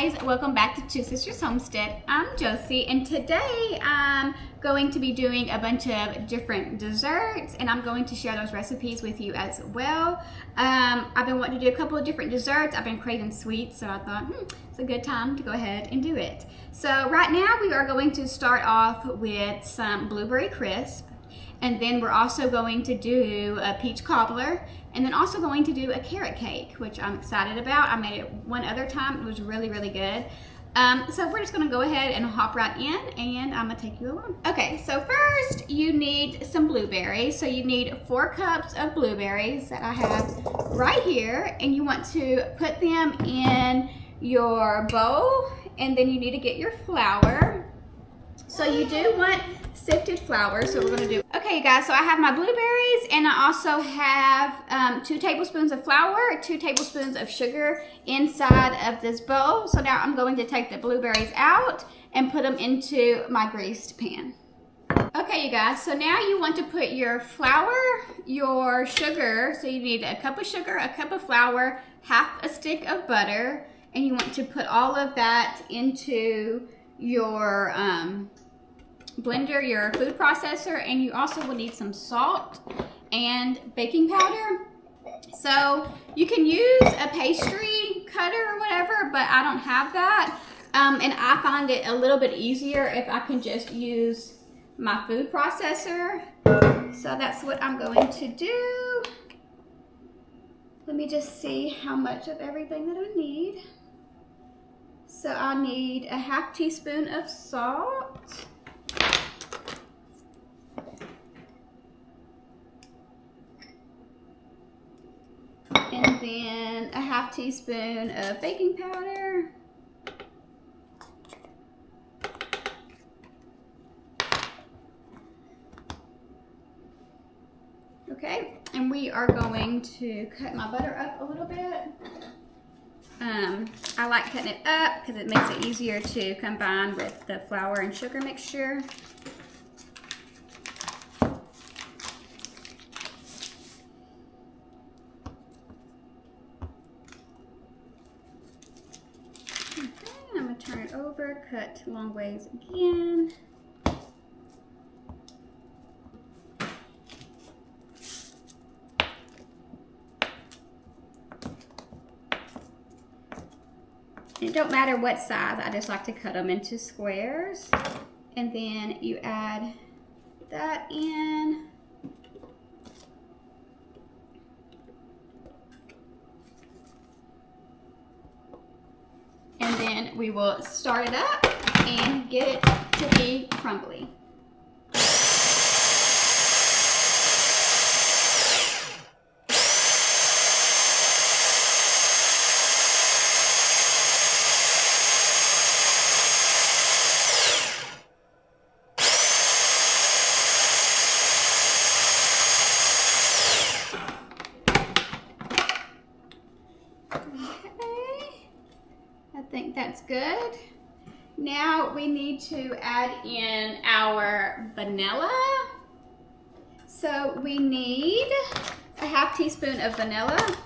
guys, welcome back to Two Sisters Homestead. I'm Josie, and today I'm going to be doing a bunch of different desserts, and I'm going to share those recipes with you as well. I've been wanting to do a couple of different desserts. I've been craving sweets, so I thought it's a good time to go ahead and do it. So right now we are going to start off with some blueberry crisp, and then we're also going to do a peach cobbler, and then also going to do a carrot cake, which I'm excited about. I made it one other time. It was really good. So we're just gonna go ahead and hop right in, and I'm gonna take you along. Okay, so first you need some blueberries. So you need 4 cups of blueberries that I have right here, and you want to put them in your bowl, and then you need to get your flour. So you do want sifted flour, so we're gonna do. Okay, you guys, so I have my blueberries, and I also have 2 tablespoons of flour, 2 tablespoons of sugar inside of this bowl. So now I'm going to take the blueberries out and put them into my greased pan. Okay, you guys, so now you want to put your flour, your sugar, so you need a cup of sugar, a cup of flour, half a stick of butter, and you want to put all of that into your blender, your food processor, and you also will need some salt and baking powder. So you can use a pastry cutter or whatever, but I don't have that, and I find it a little bit easier if I can just use my food processor. So that's what I'm going to do. Let me just see how much of everything that I need. So I'll need a half teaspoon of salt. And then a half teaspoon of baking powder. Okay, and we are going to cut my butter up a little bit. I like cutting it up because it makes it easier to combine with the flour and sugar mixture. I'm going to turn it over, cut long ways again. It don't matter what size, I just like to cut them into squares. And then you add that in. And then we will start it up and get it to be crumbly. I think that's good. Now we need to add in our vanilla. So we need a half teaspoon of vanilla.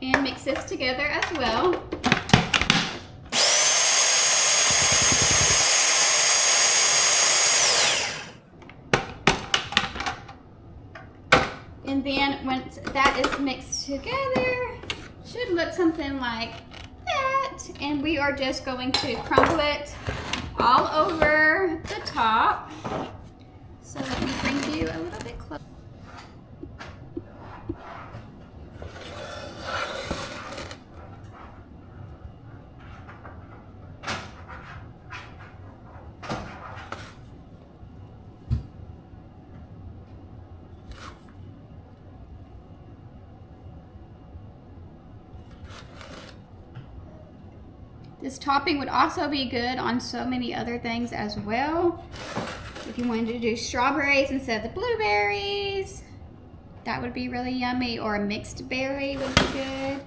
And mix this together as well. And then once that is mixed together, should look something like that. And we are just going to crumble it all over the top. So let me bring you a little bit closer. This topping would also be good on so many other things as well. If you wanted to do strawberries instead of the blueberries, that would be really yummy, or a mixed berry would be good.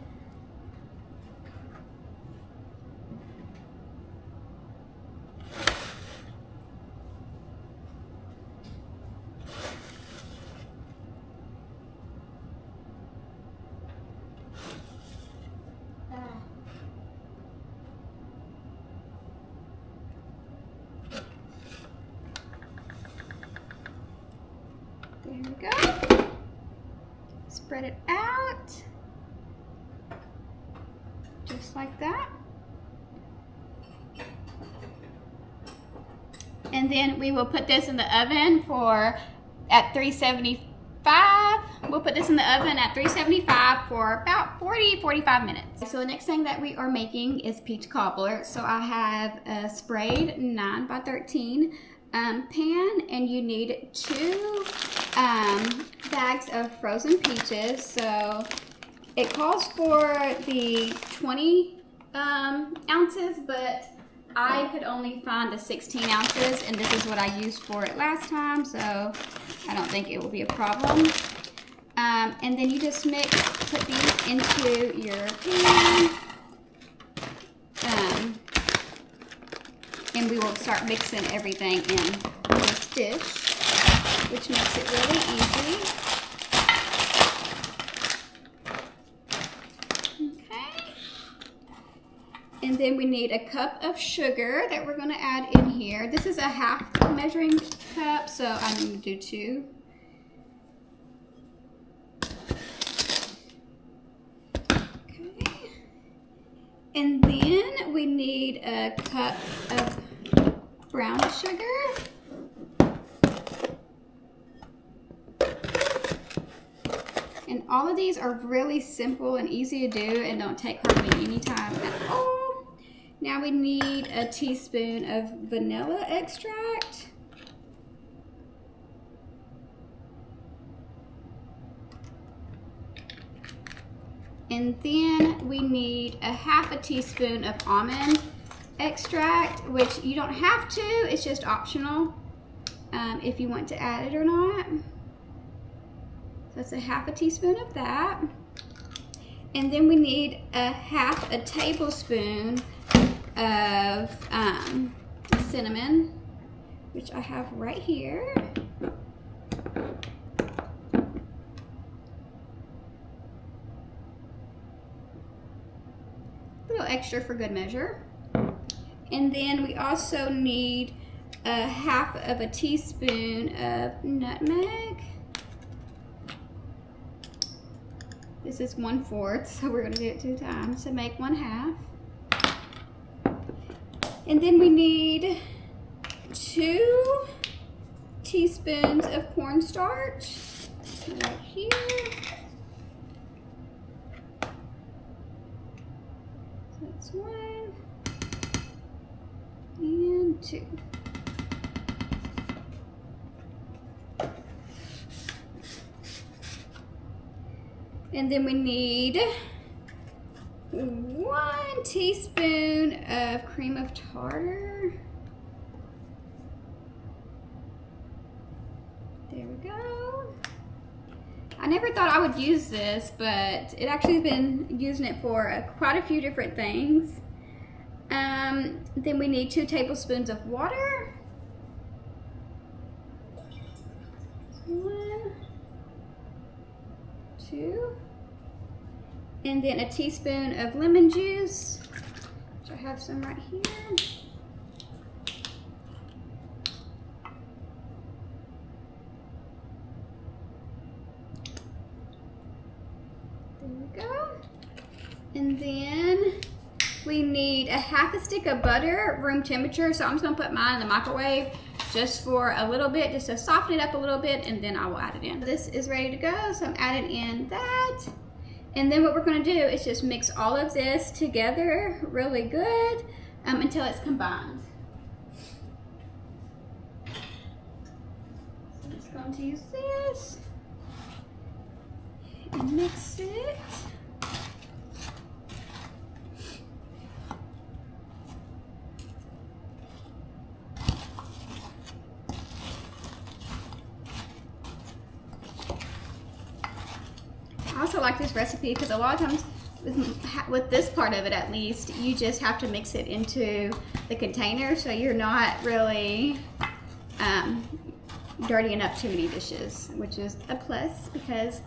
go. Spread it out. Just like that. And then we will put this in the oven at 375. We'll put this in the oven at 375 for about 40-45 minutes. So the next thing that we are making is peach cobbler. So I have a sprayed 9x13 pan, and you need 2 bags of frozen peaches. So it calls for the 20 ounces, but I could only find the 16 ounces, and this is what I used for it last time, so I don't think it will be a problem. And then you just put these into your pan, and we will start mixing everything in this dish, which makes it really easy. And then we need a cup of sugar that we're going to add in here. This is a half measuring cup, so I'm going to do 2. Okay. And then we need a cup of brown sugar. And all of these are really simple and easy to do and don't take hardly any time at all. Now we need a teaspoon of vanilla extract. And then we need a half a teaspoon of almond extract, which you don't have to, it's just optional if you want to add it or not. So it's a half a teaspoon of that. And then we need a half a tablespoon of cinnamon, which I have right here. A little extra for good measure. And then we also need a half of a teaspoon of nutmeg. This is 1/4, so we're going to do it 2 times to make 1/2. And then we need 2 teaspoons of cornstarch right here. So that's 1 and 2. And then we need 1 teaspoon of cream of tartar. There we go. I never thought I would use this, but it actually has been using it for quite a few different things. Then we need 2 tablespoons of water. 1, 2. And then a teaspoon of lemon juice, which I have some right here. There we go. And then we need a half a stick of butter, room temperature. So I'm just gonna put mine in the microwave just for a little bit, just to soften it up a little bit, and then I will add it in. This is ready to go, so I'm adding in that. And then what we're going to do is just mix all of this together really good until it's combined. So I'm just going to use this and mix it. I also like this recipe because a lot of times with this part of it, at least, you just have to mix it into the container, so you're not really dirtying up too many dishes, which is a plus because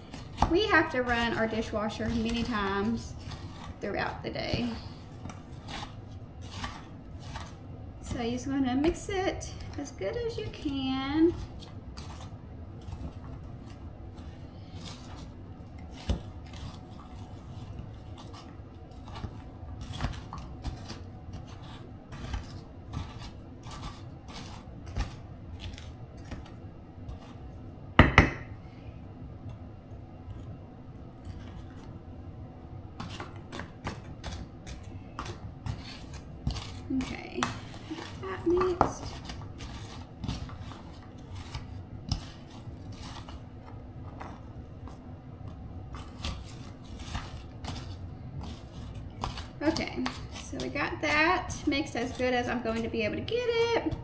we have to run our dishwasher many times throughout the day. So you're just going to mix it as good as you can. mixed. Okay, so we got that mixed as good as I'm going to be able to get it.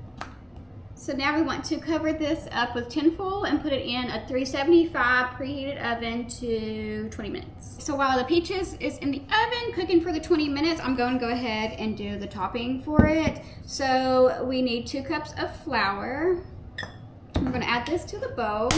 So now we want to cover this up with tinfoil and put it in a 375 preheated oven to 20 minutes. So while the peaches is in the oven cooking for the 20 minutes, I'm going to go ahead and do the topping for it. So we need 2 cups of flour. We're going to add this to the bowl.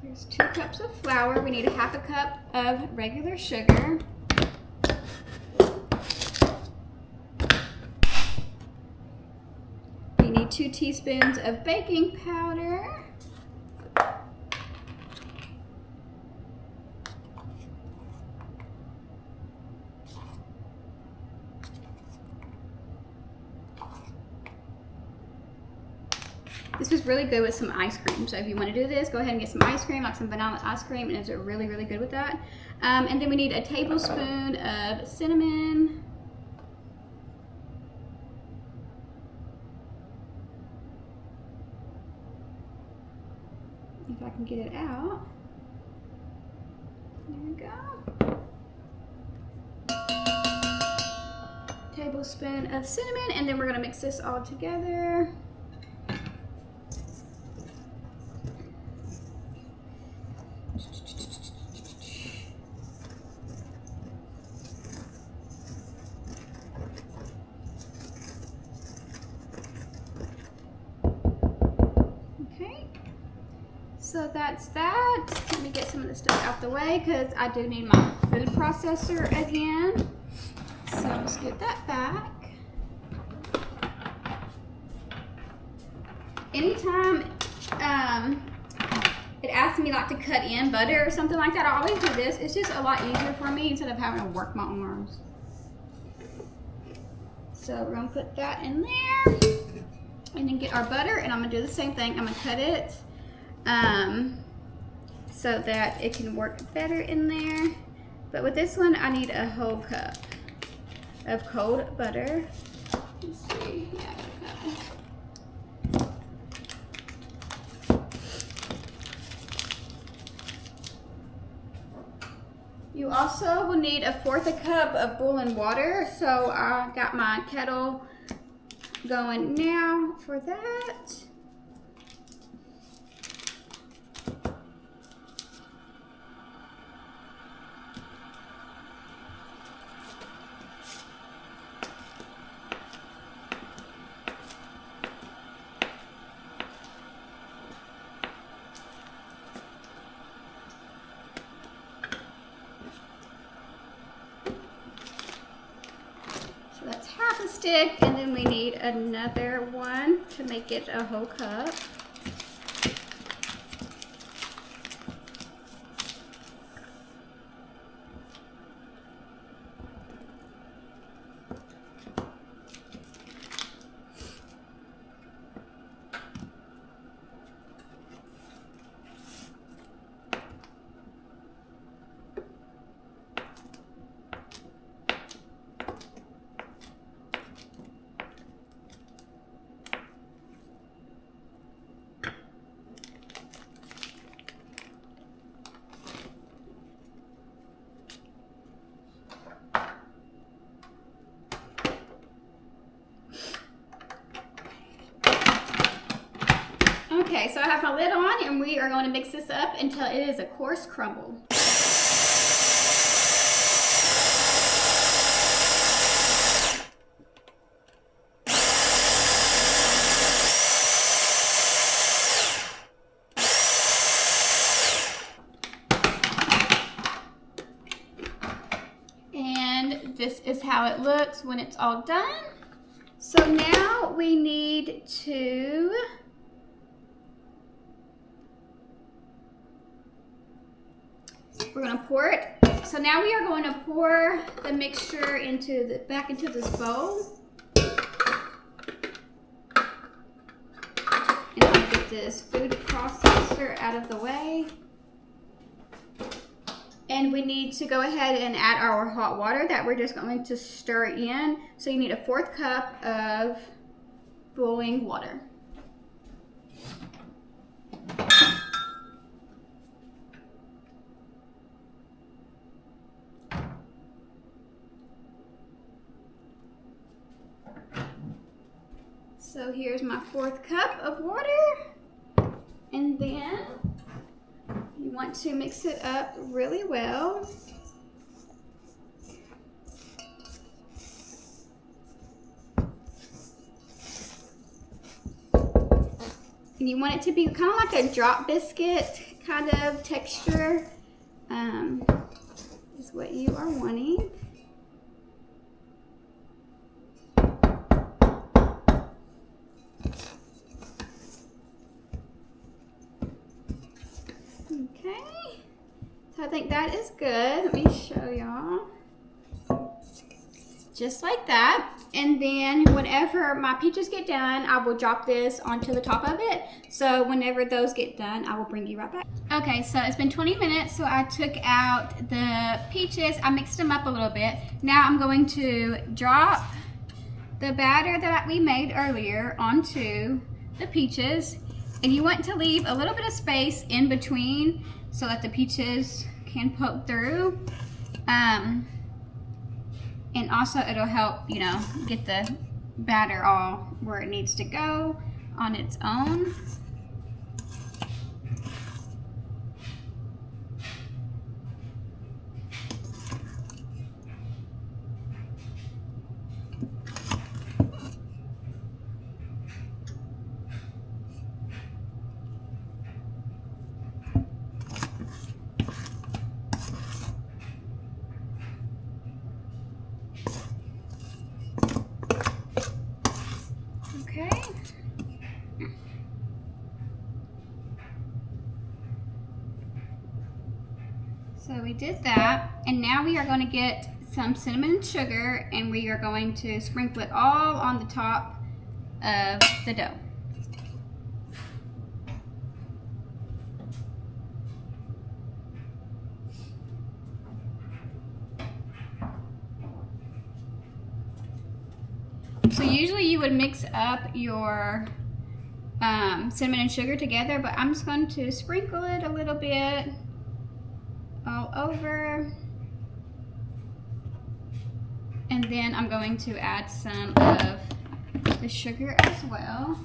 There's 2 cups of flour. We need a 1/2 cup of regular sugar. We need 2 teaspoons of baking powder. This was really good with some ice cream. So if you want to do this, go ahead and get some ice cream, like some vanilla ice cream, and it's really, really good with that. And then we need a tablespoon of cinnamon. If I can get it out. There we go. Tablespoon of cinnamon, and then we're gonna mix this all together. So that's that. Let me get some of this stuff out the way because I do need my food processor again. So let's get that back. Anytime it asks me like to cut in butter or something like that, I always do this. It's just a lot easier for me instead of having to work my arms. So we're gonna put that in there and then get our butter, and I'm gonna do the same thing. I'm gonna cut it so that it can work better in there. But with this one, I need a whole cup of cold butter. Let's see. Yeah, I got a cup. You also will need 1/4 cup of boiling water. So I got my kettle going now for that. Stick, and then we need another one to make it a whole cup. Okay, so I have my lid on, and we are going to mix this up until it is a coarse crumble. And this is how it looks when it's all done. So now we need to we're going to pour it. So now we are going to pour the mixture back into this bowl. get this food processor out of the way. And we need to go ahead and add our hot water that we're just going to stir in. So you need a 1/4 cup of boiling water. So here's my 1/4 cup of water, and then you want to mix it up really well. And you want it to be kind of like a drop biscuit kind of texture, is what you are wanting. Okay, so I think that is good. Let me show y'all. Just like that. And then whenever my peaches get done, I will drop this onto the top of it. So whenever those get done, I will bring you right back. Okay, so it's been 20 minutes, so I took out the peaches. I mixed them up a little bit. Now I'm going to drop the batter that we made earlier onto the peaches. And you want to leave a little bit of space in between so that the peaches can poke through. And also it'll help, you know, get the batter all where it needs to go on its own. Okay. So we did that, and now we are going to get some cinnamon and sugar, and we are going to sprinkle it all on the top of the dough. So usually you would mix up your cinnamon and sugar together, but I'm just going to sprinkle it a little bit all over. And then I'm going to add some of the sugar as well.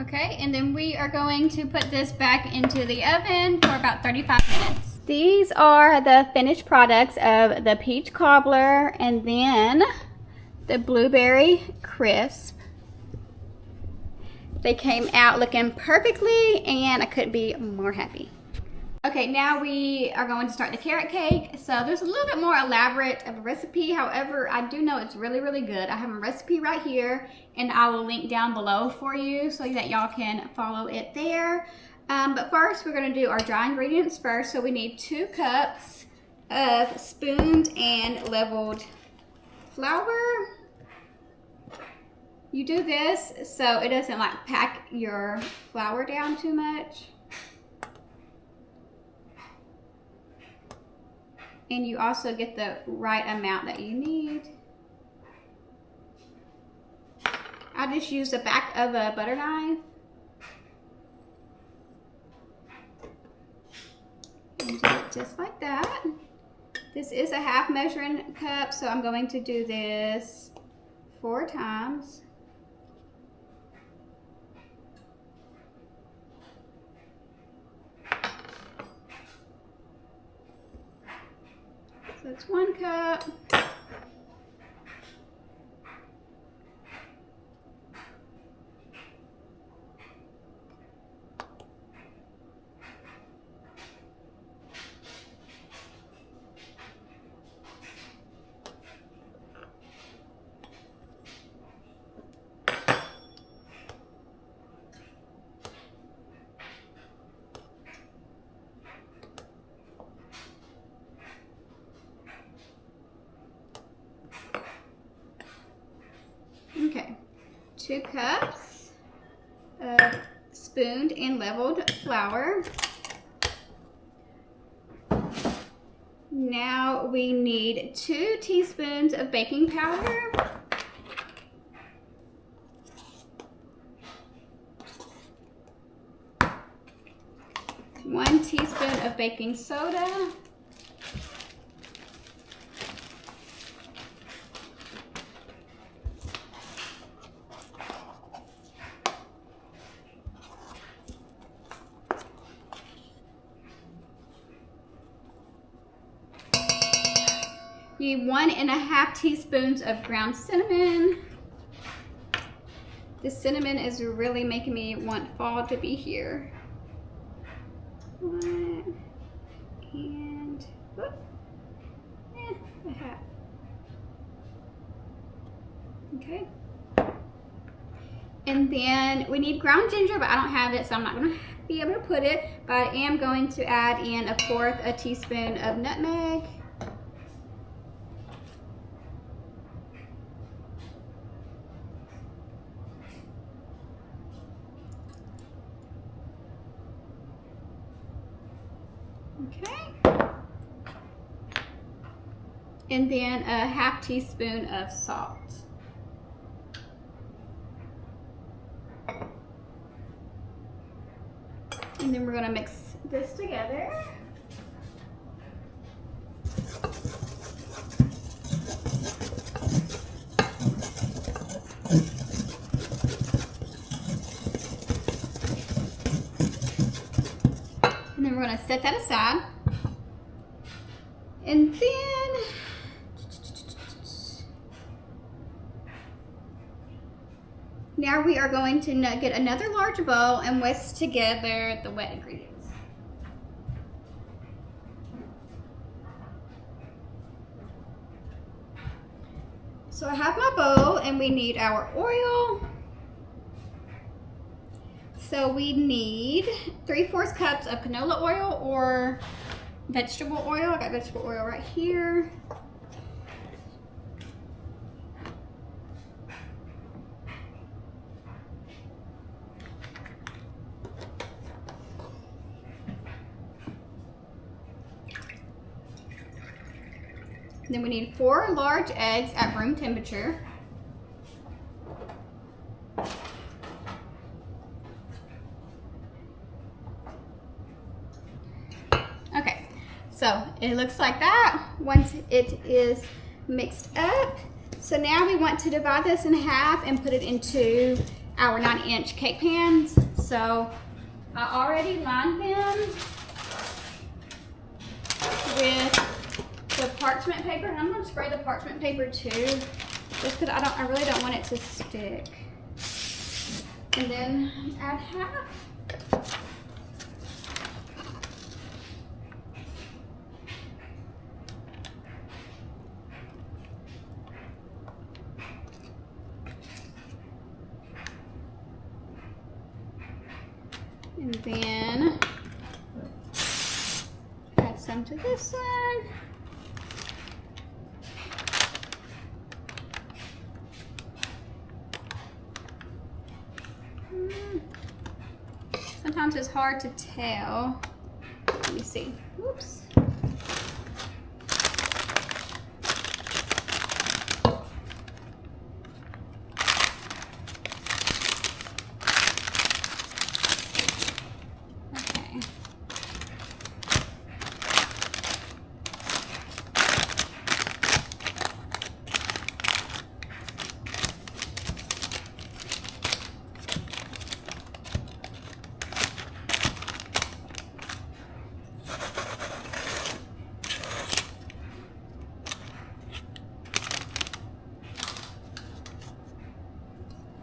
Okay, and then we are going to put this back into the oven for about 35 minutes. These are the finished products of the peach cobbler and then the blueberry crisp. They came out looking perfectly, and I couldn't be more happy. Okay, now we are going to start the carrot cake. So there's a little bit more elaborate of a recipe. However, I do know it's really, really good. I have a recipe right here, and I will link down below for you so that y'all can follow it there. But first, we're going to do our dry ingredients first. So we need 2 cups of spooned and leveled flour. You do this so it doesn't like pack your flour down too much. And you also get the right amount that you need. I just used the back of a butter knife. And do it just like that. This is a 1/2 measuring cup, so I'm going to do this 4 times. So it's 1 cup. 2 cups of spooned and leveled flour. Now we need 2 teaspoons of baking powder. 1 teaspoon of baking soda. You need 1½ teaspoons of ground cinnamon. The cinnamon is really making me want fall to be here. 1 and whoop, a half. Okay. And then we need ground ginger, but I don't have it, so I'm not going to be able to put it. But I am going to add in 1/4 teaspoon of nutmeg. Okay. And then 1/2 teaspoon of salt. And then we're going to mix this together. And then we're going to set that aside. And then now we are going to get another large bowl and whisk together the wet ingredients. So I have my bowl and we need our oil. So we need 3/4 cups of canola oil or vegetable oil. I got vegetable oil right here. Then we need 4 large eggs at room temperature. Okay, so it looks like that once it is mixed up. So now we want to divide this in half and put it into our 9-inch cake pans. So I already lined them with the parchment paper, and I'm going to spray the parchment paper too, just because I really don't want it to stick. And then add half. And then add some to this one. Sometimes it's hard to tell. Let me see. Whoops. Okay.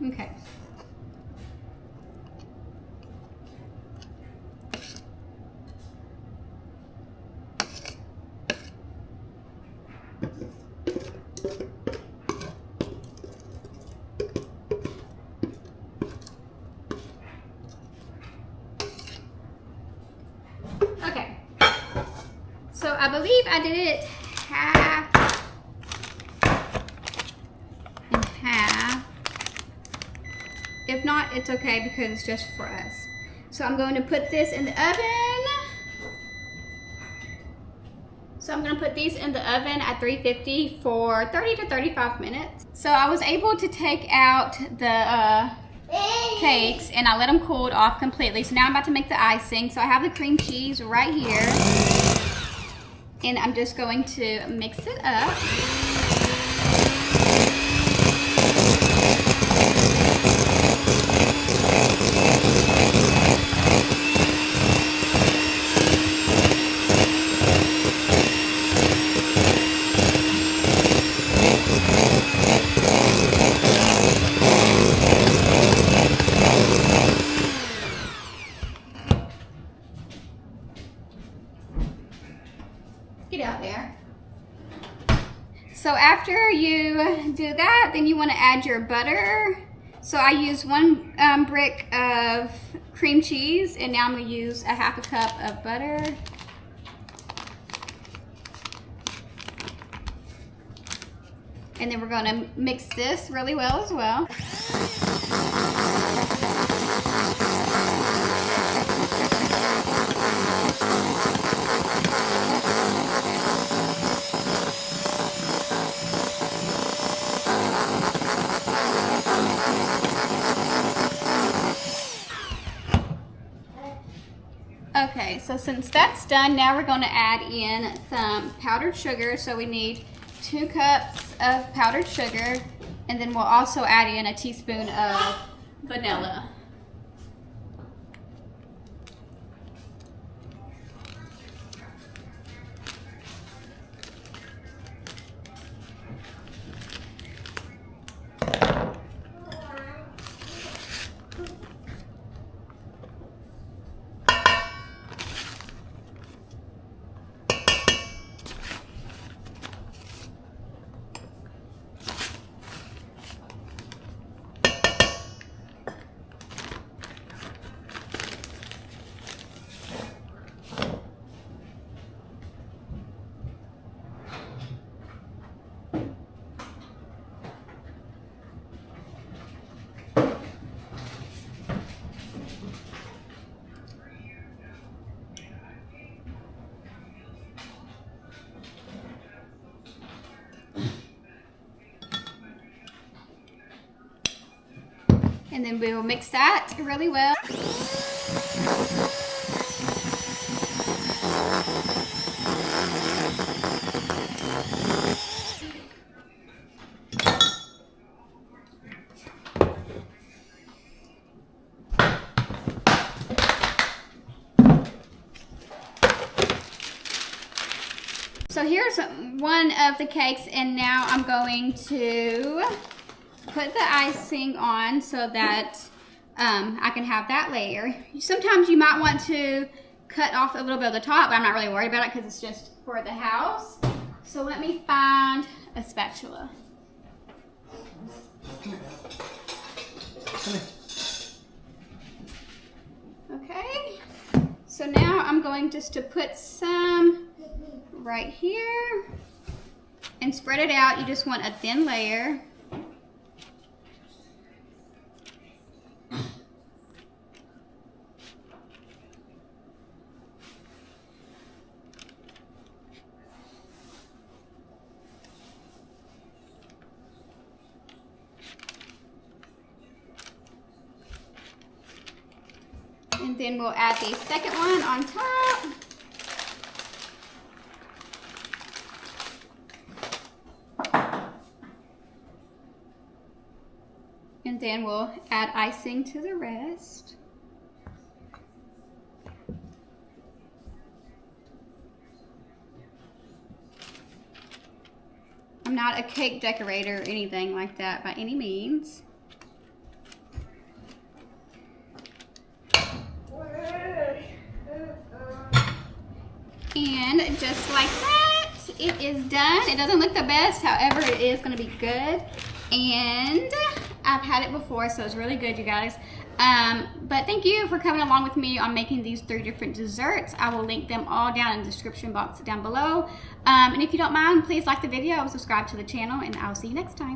Okay. Okay. So I believe I did it half and half. not, it's okay because it's just for us. So I'm going to put this in the oven. So I'm gonna put these in the oven at 350 for 30 to 35 minutes. So I was able to take out the cakes and I let them cool off completely. So now I'm about to make the icing. So I have the cream cheese right here. And I'm just going to mix it up. Get out there. So after you do that, then you want to add your butter. So I use 1 brick of cream cheese, and now I'm going to use a ½ cup of butter. And then we're going to mix this really well as well. Okay, so since that's done, now we're going to add in some powdered sugar. So we need 2 cups of powdered sugar, and then we'll also add in a teaspoon of vanilla. And then we will mix that really well. So here's one of the cakes, and now I'm going to put the icing on so that I can have that layer. Sometimes you might want to cut off a little bit of the top, but I'm not really worried about it because it's just for the house. So let me find a spatula. Okay, so now I'm going just to put some right here and spread it out. You just want a thin layer. And then we'll add the second one on top. And then we'll add icing to the rest. I'm not a cake decorator or anything like that by any means. And just like that, it is done. It doesn't look the best, however, it is gonna be good. And I've had it before, so it's really good, you guys. But thank you for coming along with me on making these 3 different desserts. I will link them all down in the description box down below. And if you don't mind, please like the video, subscribe to the channel, and I'll see you next time.